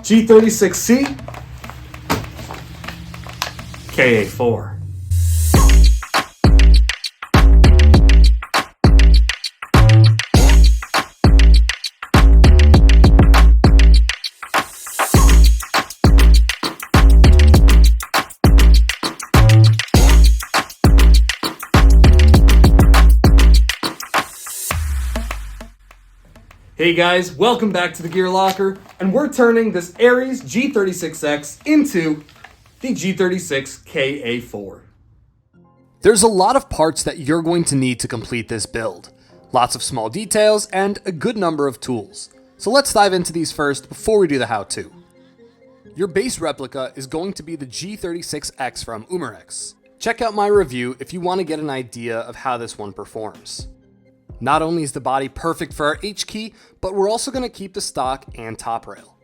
G36C Ka4. Hey guys, welcome back to the Gear.Locker, and we're turning this Ares G36X into the G36Ka4. There's a lot of parts that you're going to need to complete this build. Lots of small details and a good number of tools. So let's dive into these first before we do the how-to. Your base replica is going to be the G36X from Umarex. Check out my review if you want to get an idea of how this one performs. Not only is the body perfect for our HKey, but we're also going to keep the stock and top rail.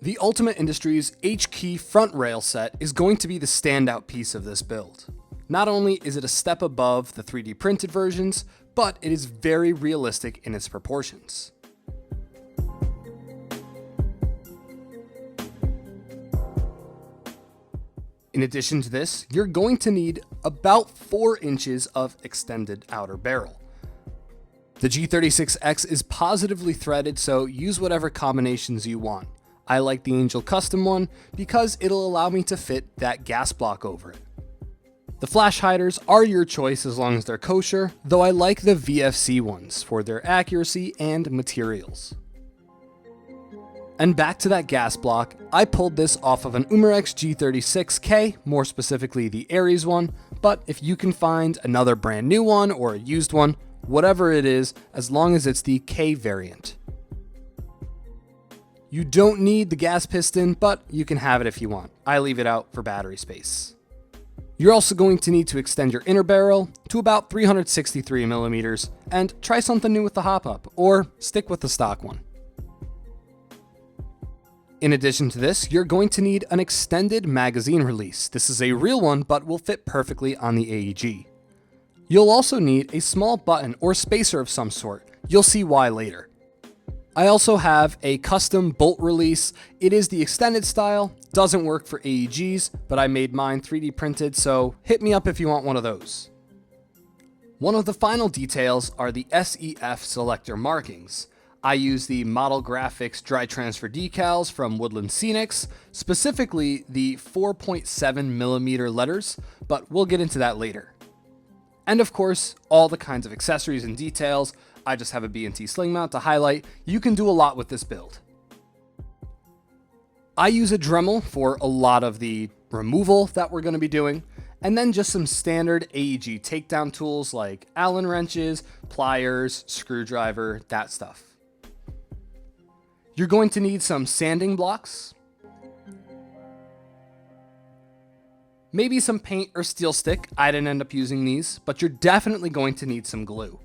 The Ultimate Industries HKey front rail set is going to be the standout piece of this build. Not only is it a step above the 3D printed versions, but it is very realistic in its proportions. In addition to this, you're going to need about 4 inches of extended outer barrel. The G36X is positively threaded, so use whatever combinations you want. I like the Angel Custom one because it'll allow me to fit that gas block over it. The flash hiders are your choice as long as they're kosher, though I like the VFC ones for their accuracy and materials. And back to that gas block, I pulled this off of an Umarex G36Ka, more specifically the Ares one, but if you can find another brand new one or a used one, whatever it is, as long as it's the K variant. You don't need the gas piston, but you can have it if you want. I leave it out for battery space. You're also going to need to extend your inner barrel to about 363 millimeters and try something new with the Hopup, or stick with the stock one. In addition to this, you're going to need an extended magazine release. This is a real one, but will fit perfectly on the AEG. You'll also need a small button or spacer of some sort. You'll see why later. I also have a custom bolt release. It is the extended style, doesn't work for AEGs, but I made mine 3D printed, so hit me up if you want one of those. One of the final details are the SEF Selector Markings. I use the Model Graphics dry transfer decals from Woodland Scenics, specifically the 4.7mm letters, but we'll get into that later. And of course, all the kinds of accessories and details. I just have a B&T sling mount to highlight. You can do a lot with this build. I use a Dremel for a lot of the removal that we're going to be doing, and then just some standard AEG takedown tools like Allen wrenches, pliers, screwdriver, that stuff. You're going to need some sanding blocks, maybe some paint or steel stick. I didn't end up using these, but you're definitely going to need some glue.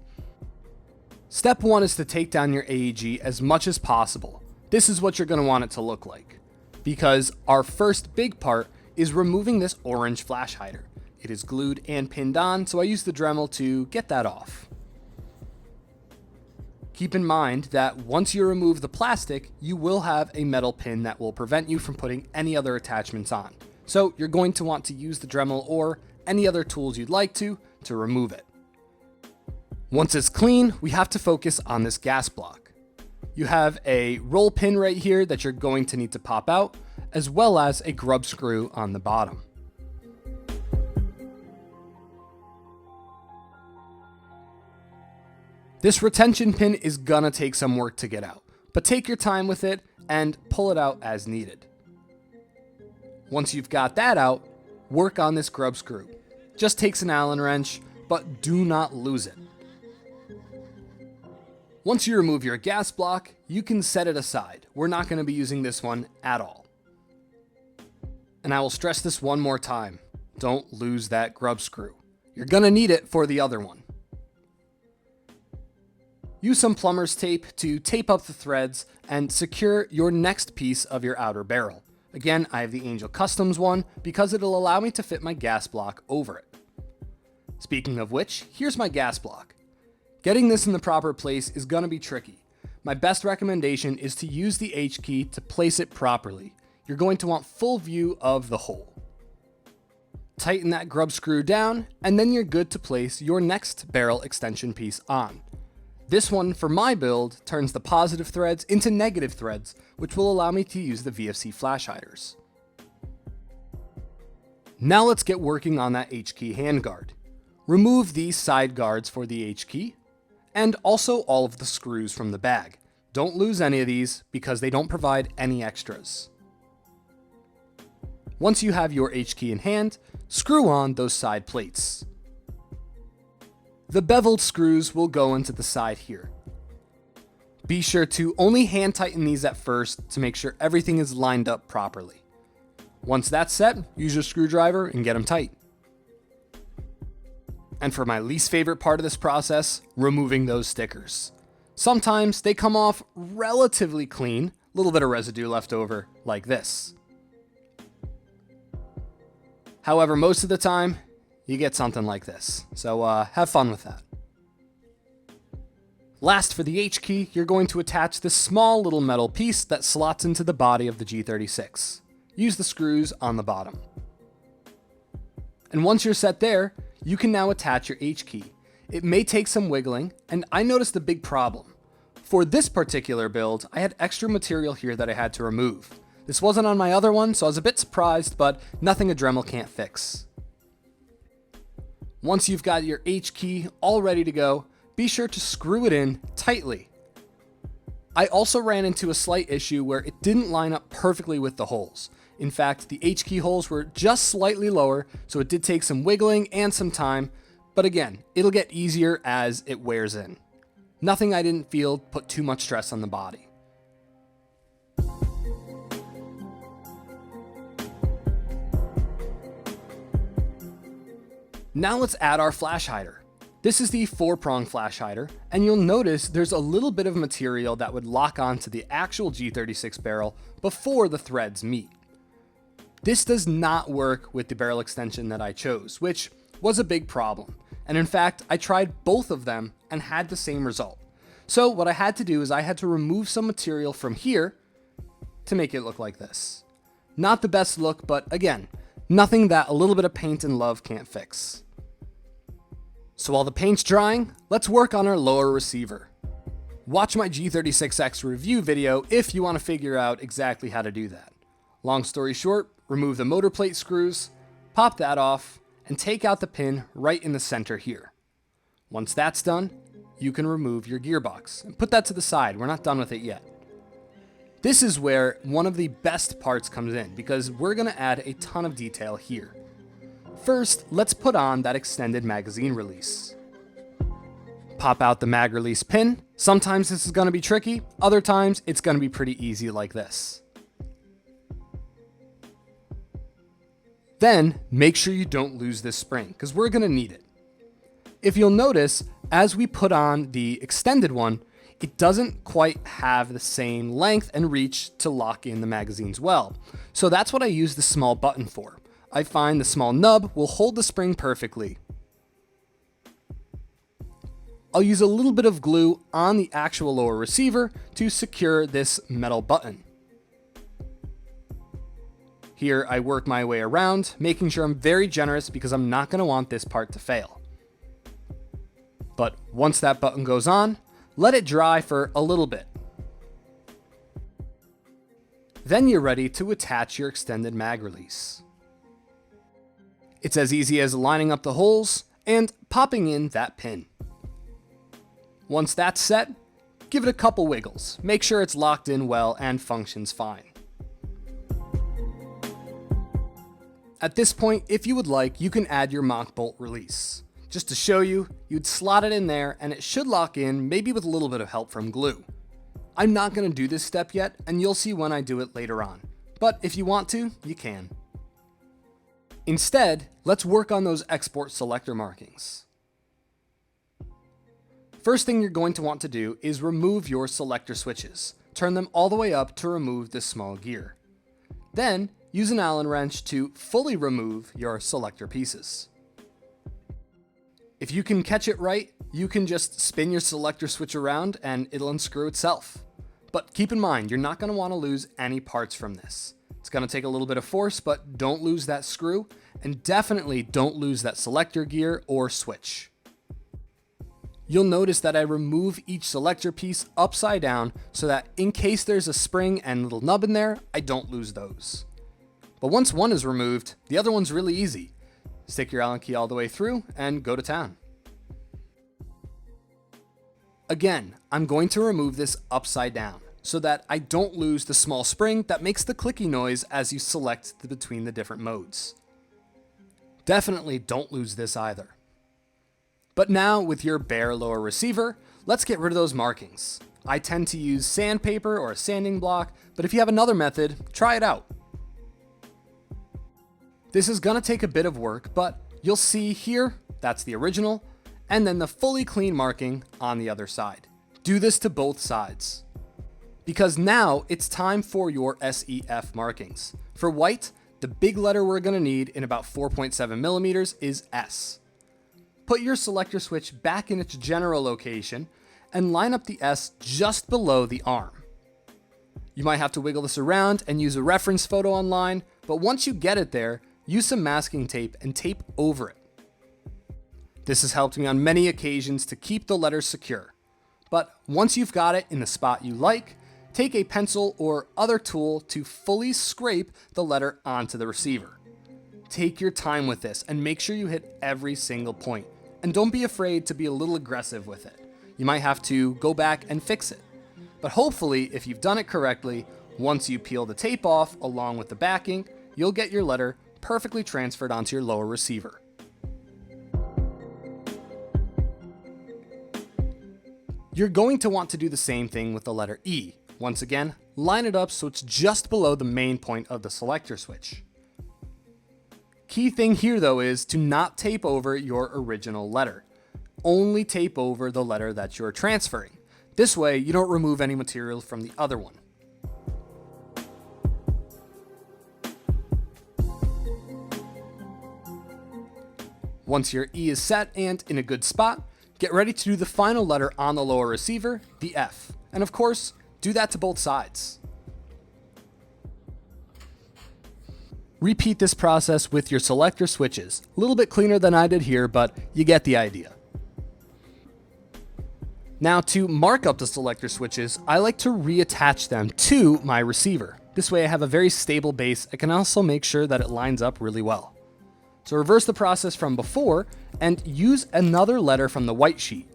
Step 1 is to take down your AEG as much as possible. This is what you're going to want it to look like, because our first big part is removing this orange flash hider. It is glued and pinned on, so I use the Dremel to get that off. Keep in mind that once you remove the plastic, you will have a metal pin that will prevent you from putting any other attachments on. So you're going to want to use the Dremel or any other tools you'd like to remove it. Once it's clean, we have to focus on this gas block. You have a roll pin right here that you're going to need to pop out, as well as a grub screw on the bottom. This retention pin is gonna take some work to get out, but take your time with it and pull it out as needed. Once you've got that out, work on this grub screw. Just takes an Allen wrench, but do not lose it. Once you remove your gas block, you can set it aside. We're not going to be using this one at all. And I will stress this one more time. Don't lose that grub screw. You're going to need it for the other one. Use some plumber's tape to tape up the threads and secure your next piece of your outer barrel. Again, I have the Angel Customs one because it'll allow me to fit my gas block over it. Speaking of which, here's my gas block. Getting this in the proper place is gonna be tricky, my best recommendation is to use the HKey to place it properly. You're going to want full view of the hole. Tighten that grub screw down, and then you're good to place your next barrel extension piece on. This one, for my build, turns the positive threads into negative threads, which will allow me to use the VFC flash hiders. Now let's get working on that HKey handguard. Remove these side guards for the HKey, and also all of the screws from the bag. Don't lose any of these because they don't provide any extras. Once you have your HKey in hand, screw on those side plates. The beveled screws will go into the side here. Be sure to only hand tighten these at first to make sure everything is lined up properly. Once that's set, use your screwdriver and get them tight. And for my least favorite part of this process, removing those stickers. Sometimes they come off relatively clean, a little bit of residue left over, like this. However, most of the time, you get something like this. So have fun with that. Last, for the HKey, you're going to attach this small little metal piece that slots into the body of the G36. Use the screws on the bottom. And once you're set there, you can now attach your HKey. It may take some wiggling, and I noticed a big problem. For this particular build, I had extra material here that I had to remove. This wasn't on my other one, so I was a bit surprised, but nothing a Dremel can't fix. Once you've got your HKey all ready to go, be sure to screw it in tightly. I also ran into a slight issue where it didn't line up perfectly with the holes. In fact, the HKey holes were just slightly lower, so it did take some wiggling and some time, but again, it'll get easier as it wears in. Nothing I didn't feel put too much stress on the body. Now let's add our flash hider. This is the 4-prong flash hider, and you'll notice there's a little bit of material that would lock onto the actual G36 barrel before the threads meet. This does not work with the barrel extension that I chose, which was a big problem. And in fact, I tried both of them and had the same result. So what I had to do is I had to remove some material from here to make it look like this. Not the best look, but again, nothing that a little bit of paint and love can't fix. So while the paint's drying, let's work on our lower receiver. Watch my G36X review video if you want to figure out exactly how to do that. Long story short, remove the motor plate screws, pop that off, and take out the pin right in the center here. Once that's done, you can remove your gearbox and put that to the side. We're not done with it yet. This is where one of the best parts comes in because we're going to add a ton of detail here. First, let's put on that extended magazine release. Pop out the mag release pin. Sometimes this is going to be tricky, other times it's going to be pretty easy like this. Then, make sure you don't lose this spring, because we're going to need it. If you'll notice, as we put on the extended one, it doesn't quite have the same length and reach to lock in the magazines well. So that's what I use the small button for. I find the small nub will hold the spring perfectly. I'll use a little bit of glue on the actual lower receiver to secure this metal button. Here I work my way around, making sure I'm very generous because I'm not going to want this part to fail. But once that button goes on, let it dry for a little bit. Then you're ready to attach your extended mag release. It's as easy as lining up the holes and popping in that pin. Once that's set, give it a couple wiggles. Make sure it's locked in well and functions fine. At this point, if you would like, you can add your mock bolt release. Just to show you, you'd slot it in there and it should lock in, maybe with a little bit of help from glue. I'm not going to do this step yet, and you'll see when I do it later on. But if you want to, you can. Instead, let's work on those export selector markings. First thing you're going to want to do is remove your selector switches. Turn them all the way up to remove this small gear. Then, use an Allen wrench to fully remove your selector pieces. If you can catch it right, you can just spin your selector switch around and it'll unscrew itself. But keep in mind, you're not going to want to lose any parts from this. It's going to take a little bit of force, but don't lose that screw, and definitely don't lose that selector gear or switch. You'll notice that I remove each selector piece upside down so that in case there's a spring and little nub in there, I don't lose those. But once one is removed, the other one's really easy. Stick your Allen key all the way through and go to town. Again, I'm going to remove this upside down so that I don't lose the small spring that makes the clicky noise as you select between the different modes. Definitely don't lose this either. But now with your bare lower receiver, let's get rid of those markings. I tend to use sandpaper or a sanding block, but if you have another method, try it out. This is gonna take a bit of work, but you'll see here, that's the original, and then the fully clean marking on the other side. Do this to both sides. Because now it's time for your SEF markings. For white, the big letter we're gonna need in about 4.7 millimeters is S. Put your selector switch back in its general location and line up the S just below the arm. You might have to wiggle this around and use a reference photo online, but once you get it there, use some masking tape and tape over it. This has helped me on many occasions to keep the letters secure. But once you've got it in the spot you like, take a pencil or other tool to fully scrape the letter onto the receiver. Take your time with this and make sure you hit every single point. And don't be afraid to be a little aggressive with it. You might have to go back and fix it. But hopefully, if you've done it correctly, once you peel the tape off along with the backing, you'll get your letter perfectly transferred onto your lower receiver. You're going to want to do the same thing with the letter E. Once again, line it up so it's just below the main point of the selector switch. Key thing here though is to not tape over your original letter. Only tape over the letter that you're transferring. This way you don't remove any material from the other one. Once your E is set and in a good spot, get ready to do the final letter on the lower receiver, the F. And of course, do that to both sides. Repeat this process with your selector switches. A little bit cleaner than I did here, but you get the idea. Now to mark up the selector switches, I like to reattach them to my receiver. This way I have a very stable base. I can also make sure that it lines up really well. So reverse the process from before and use another letter from the white sheet.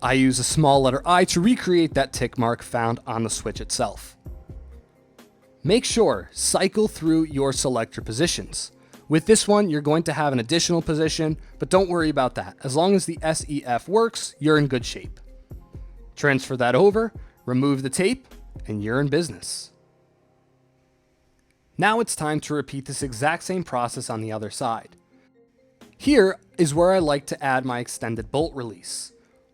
I use a small letter I to recreate that tick mark found on the switch itself. Make sure, cycle through your selector positions. With this one, you're going to have an additional position, but don't worry about that. As long as the SEF works, you're in good shape. Transfer that over, remove the tape, and you're in business. Now it's time to repeat this exact same process on the other side. Here is where I like to add my extended bolt release.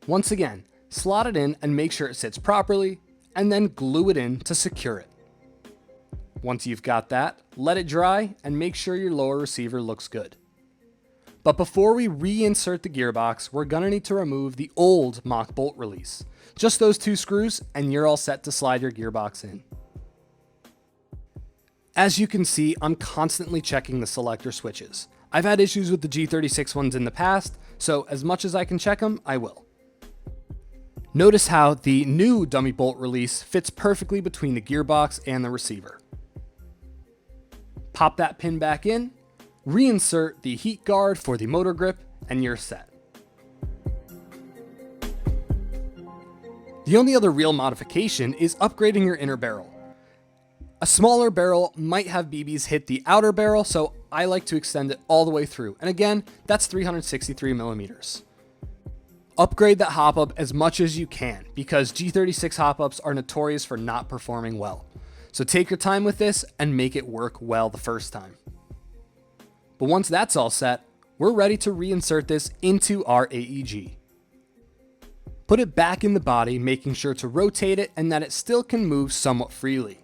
Once again, slot it in and make sure it sits properly, and then glue it in to secure it. Once you've got that, let it dry and make sure your lower receiver looks good. But before we reinsert the gearbox, we're gonna need to remove the old mock bolt release. Just those two screws and you're all set to slide your gearbox in. As you can see, I'm constantly checking the selector switches. I've had issues with the G36 ones in the past, so as much as I can check them, I will. Notice how the new dummy bolt release fits perfectly between the gearbox and the receiver. Pop that pin back in, reinsert the heat guard for the motor grip, and you're set. The only other real modification is upgrading your inner barrel. A smaller barrel might have BBs hit the outer barrel, so I like to extend it all the way through. And again, that's 363 millimeters. Upgrade that Hopup as much as you can, because G36 Hopups are notorious for not performing well. So take your time with this and make it work well the first time. But once that's all set, we're ready to reinsert this into our AEG. Put it back in the body, making sure to rotate it and that it still can move somewhat freely.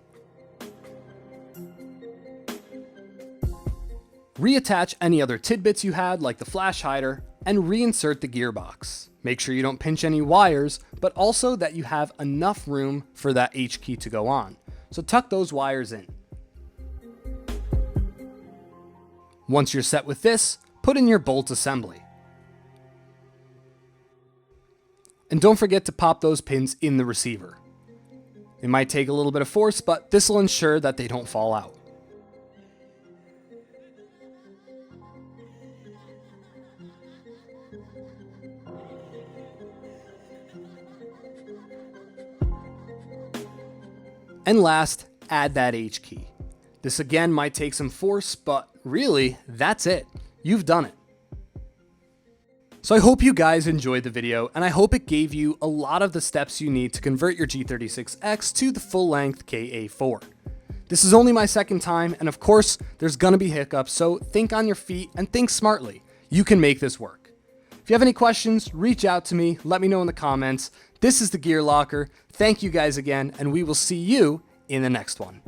Reattach any other tidbits you had, like the flash hider, and reinsert the gearbox. Make sure you don't pinch any wires, but also that you have enough room for that HKey to go on. So tuck those wires in. Once you're set with this, put in your bolt assembly. And don't forget to pop those pins in the receiver. It might take a little bit of force, but this will ensure that they don't fall out. And last, add that HKey. This again might take some force, but really, that's it. You've done it. So I hope you guys enjoyed the video, and I hope it gave you a lot of the steps you need to convert your G36X to the full-length Ka4. This is only my second time, and of course, there's gonna be hiccups, so think on your feet and think smartly. You can make this work. If you have any questions, reach out to me, let me know in the comments. This is The Gear Locker. Thank you guys again, and we will see you in the next one.